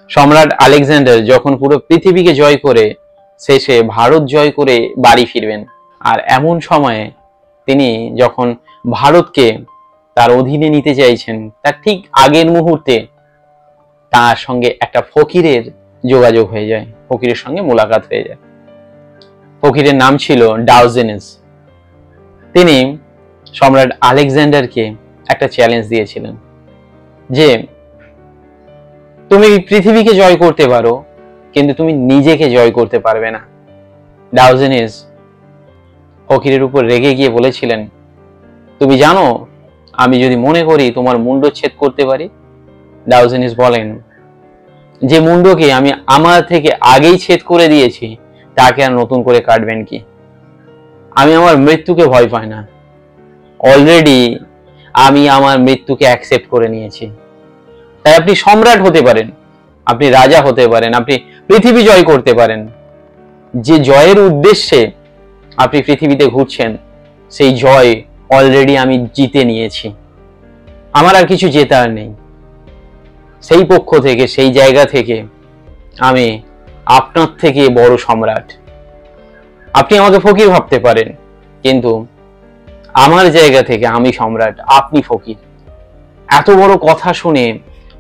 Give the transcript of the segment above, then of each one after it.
সম্রাট আলেকজান্ডার যখন পুরো পৃথিবীকে জয় করে শেষে ভারত জয় করে বাড়ি ফিরবেন, আর এমন সময়ে তিনি যখন ভারতকে তার অধীনে নিতে চাইছেন, তার ঠিক আগের মুহূর্তে তার সঙ্গে একটা ফকিরের যোগাযোগ হয়ে যায়, ফকিরের সঙ্গে মোলাকাত হয়ে যায়। ফকিরের নাম ছিল ডাওজেনেস। তিনি সম্রাট আলেকজান্ডারকে একটা চ্যালেঞ্জ দিয়েছিলেন যে তুমি পৃথিবীকে জয় করতে পারো, কিন্তু তুমি নিজেকে জয় করতে পারবে না। ডাওজেনেস ফকিরের উপর রেগে গিয়ে বলেছিলেন, তুমি জানো আমি যদি মনে করি তোমার মুন্ডচ্ছেদ করতে পারি? ডাওজেনেস বলেন, যে মুন্ডকে আমি আমার থেকে আগেই ছেদ করে দিয়েছি তাকে আর নতুন করে কাটবেন কি? আমি আমার মৃত্যুকে ভয় পাই না, অলরেডি আমি আমার মৃত্যুকে অ্যাকসেপ্ট করে নিয়েছি। তাই আপনি সম্রাট হতে পারেন, আপনি রাজা হতে পারেন, আপনি পৃথিবী জয় করতে পারেন। যে জয়ের উদ্দেশ্যে আপনি পৃথিবীতে ঘুরছেন, সেই জয় অলরেডি আমি জিতে নিয়েছি, আমার আর কিছু জেতার নেই। সেই পক্ষ থেকে, সেই জায়গা থেকে আমি আপনার থেকে বড় সম্রাট। আপনি আমাকে ফকির ভাবতে পারেন, কিন্তু আমার জায়গা থেকে আমি সম্রাট, আপনি ফকির। এত বড় কথা শুনে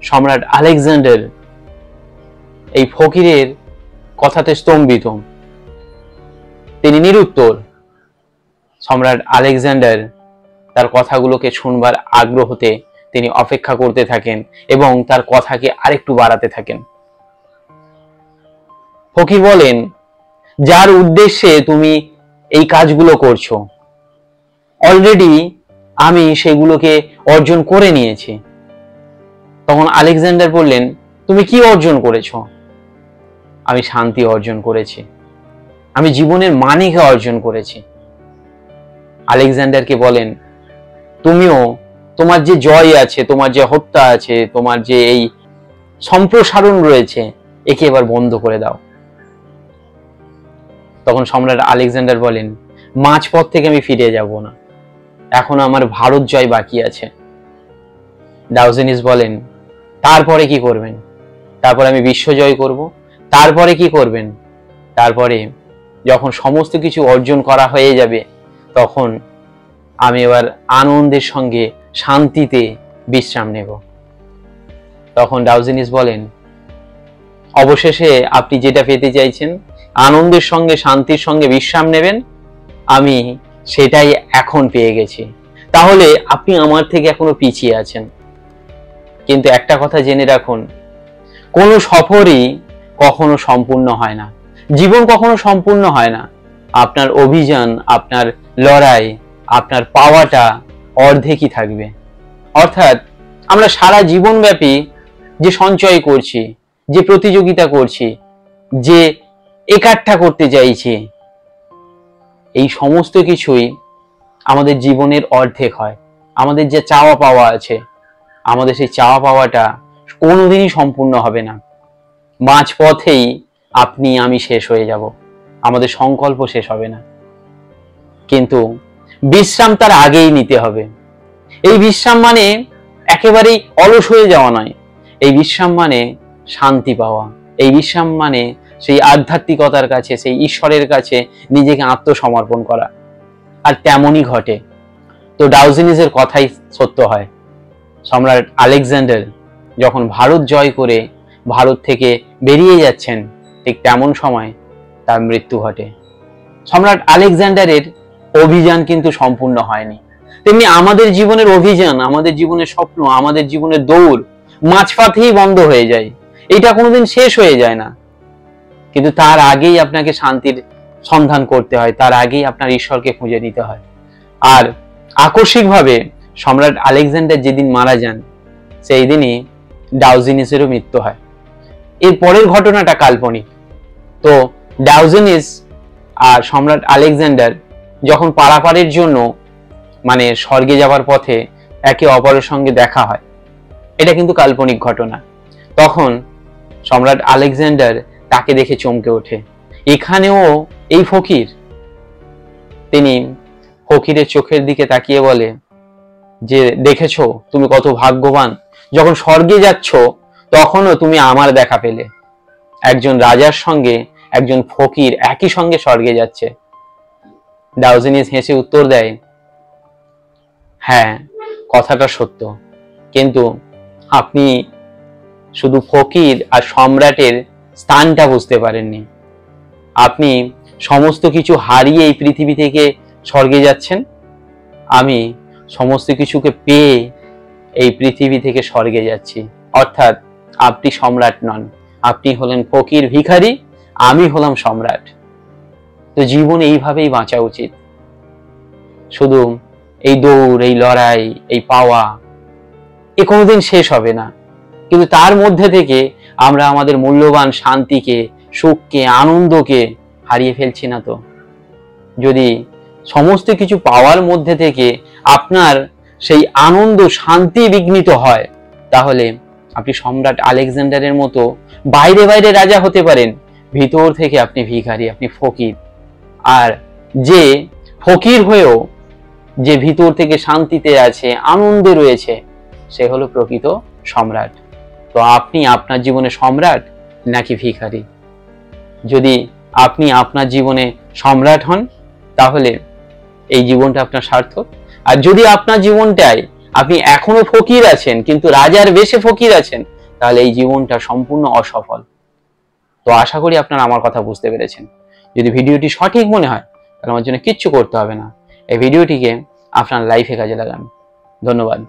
সম্রাট আলেকজান্ডার এই ফকিরের কথাতে স্তম্ভিত, তিনি নিরুত্তর। সম্রাট আলেকজান্ডার তার কথাগুলোকে শুনবার আগ্রহতে তিনি অপেক্ষা করতে থাকেন এবং তার কথাকে আরেকটু বাড়াতে থাকেন। ফকির বলেন, যার উদ্দেশ্যে তুমি এই কাজগুলো করছো, অলরেডি আমি সেগুলোকে অর্জন করে নিয়েছি। তখন আলেকজান্ডার বললেন, তুমি কি অর্জন করেছো? আমি শান্তি অর্জন করেছি, আমি জীবনের মানেকে অর্জন করেছি। আলেকজান্ডারকে বলেন, তুমিও তোমার যে জয় আছে, তোমার যে হত্যা আছে, তোমার যে এই সম্প্রসারণ রয়েছে, একে এবার বন্ধ করে দাও। তখন সম্রাট আলেকজান্ডার বলেন, মাঝপথ থেকে আমি ফিরে যাব না, এখন আমার ভারত জয় বাকি আছে। ডাওজেনেস বলেন, তারপরে কি করবেন? তারপরে আমি বিশ্ব জয় করব। তারপরে কি করবেন? তারপরে যখন সমস্ত কিছু অর্জন করা হয়ে যাবে, তখন আমি এবার আনন্দের সঙ্গে শান্তিতে বিশ্রাম নেব। তখন ডাওজেনেস বলেন, অবশেষে আপনি যেটা পেতে চাইছেন, আনন্দের সঙ্গে শান্তির সঙ্গে বিশ্রাম নেবেন, আমি সেটাই এখন পেয়ে গেছি। তাহলে আপনি আমার থেকে এখনো পিছিয়ে আছেন। কিন্তু একটা কথা জেনে রাখুন, কোনো সফরই কখনো সম্পূর্ণ হয় না, জীবন কখনো সম্পূর্ণ হয় না। আপনার অভিযান, আপনার লড়াই, আপনার পাওয়াটা অর্ধেকই থাকবে। অর্থাৎ আমরা সারা জীবনব্যাপী যে সঞ্চয় করছি, যে প্রতিযোগিতা করছি, যে একাট্টা করতে চাইছি, এই সমস্ত কিছুই আমাদের জীবনের অর্ধেক হয়। আমাদের যে চাওয়া পাওয়া আছে, আমাদের সেই চাওয়া পাওয়াটা কোনোদিনই সম্পূর্ণ হবে না। মাঝপথেই আপনি আমি শেষ হয়ে যাব, আমাদের সংকল্প শেষ হবে না। কিন্তু বিশ্রাম তার আগেই নিতে হবে। এই বিশ্রাম মানে একেবারেই অলস হয়ে যাওয়া নয়, এই বিশ্রাম মানে শান্তি পাওয়া, এই বিশ্রাম মানে সেই আধ্যাত্মিকতার কাছে, সেই ঈশ্বরের কাছে নিজেকে আত্মসমর্পণ করা। আর তেমনই ঘটে। তো ডাওজেনেসের কথাই সত্য হয়। সম্রাট আলেকজান্ডার যখন ভারত জয় করে ভারত থেকে বেরিয়ে যাচ্ছেন, ঠিক তেমন সময় তার মৃত্যু ঘটে। সম্রাট আলেকজান্ডারের অভিযান কিন্তু সম্পূর্ণ হয়নি। তেমনি আমাদের জীবনের অভিযান, আমাদের জীবনের স্বপ্ন, আমাদের জীবনের দৌড় মাঝপথেই বন্ধ হয়ে যায়, এটা কোনোদিন শেষ হয়ে যায় না। কিন্তু তার আগেই আপনাকে শান্তির সন্ধান করতে হয়, তার আগেই আপনার ঈশ্বরকে খুঁজে নিতে হয়। আর আকস্মিকভাবে সম্রাট আলেকজান্ডার যেদিন মারা যান, সেই দিনই ডাওজেনেসেরও মৃত্যু হয়। এর পরের ঘটনাটা কাল্পনিক। তো ডাওজেনেস আর সম্রাট আলেকজান্ডার যখন পারাপারের জন্য মানে স্বর্গে যাবার পথে একে অপরের সঙ্গে দেখা হয়, এটা কিন্তু কাল্পনিক ঘটনা। তখন সম্রাট আলেকজান্ডার তাকে দেখে চমকে ওঠে, এখানেও এই ফকির। তিনি ফকিরের চোখের দিকে তাকিয়ে বলে যে, দেখেছো তুমি কত ভাগ্যবান, যখন স্বর্গে যাচ্ছ তখনও তুমি আমার দেখা পেলে। একজন রাজার সঙ্গে একজন ফকির একই সঙ্গে স্বর্গে যাচ্ছে। ডায়োজেনিস হেসে উত্তর দেয়, হ্যাঁ, কথাটা সত্য, কিন্তু আপনি শুধু ফকির আর সম্রাটের স্থানটা বুঝতে পারেননি। আপনি সমস্ত কিছু হারিয়ে এই পৃথিবী থেকে স্বর্গে যাচ্ছেন, আমি সমস্ত কিছুকে পেয়ে এই পৃথিবী থেকে স্বর্গে যাচ্ছি। অর্থাৎ আপনি সম্রাট নন, আপনি হলেন ফকির ভিখারি, আমি হলাম সম্রাট। তো জীবন এইভাবেই বাঁচা উচিত। শুধু এই দৌড়, এই লড়াই, এই পাওয়া, এ কোনোদিন শেষ হবে না, কিন্তু তার মধ্যে থেকে আমরা আমাদের মূল্যবান শান্তিকে, সুখকে, আনন্দকে হারিয়ে ফেলছি না তো? যদি সমস্ত কিছু পাওয়ার মধ্যে থেকে আপনার সেই আনন্দ, শান্তি বিঘ্নিত হয়, তাহলে আপনি সম্রাট আলেকজান্ডারের মতো বাইরে বাইরে রাজা হতে পারেন, ভিতর থেকে আপনি ভিখারি, আপনি ফকির। আর যে ফকির হয়েও যে ভিতর থেকে শান্তিতে আছে, আনন্দে রয়েছে, সে হলো প্রকৃত সম্রাট। তো আপনি আপনার জীবনে সম্রাট নাকি ভিখারি? যদি আপনি আপনার জীবনে সম্রাট হন, তাহলে এই জীবনটা আপনার সার্থক। আর যদি আপনার জীবনটায় আপনি এখনো ফকির আছেন, কিন্তু রাজার বেশে ফকির আছেন, তাহলে এই জীবনটা সম্পূর্ণ অসফল। তো আশা করি আপনারা আমার কথা বুঝতে পেরেছেন। যদি ভিডিওটি সঠিক মনে হয়, তাহলে আমার জন্য কিচ্ছু করতে হবে না, এই ভিডিওটিকে আপনার লাইফে কাজে লাগান। ধন্যবাদ।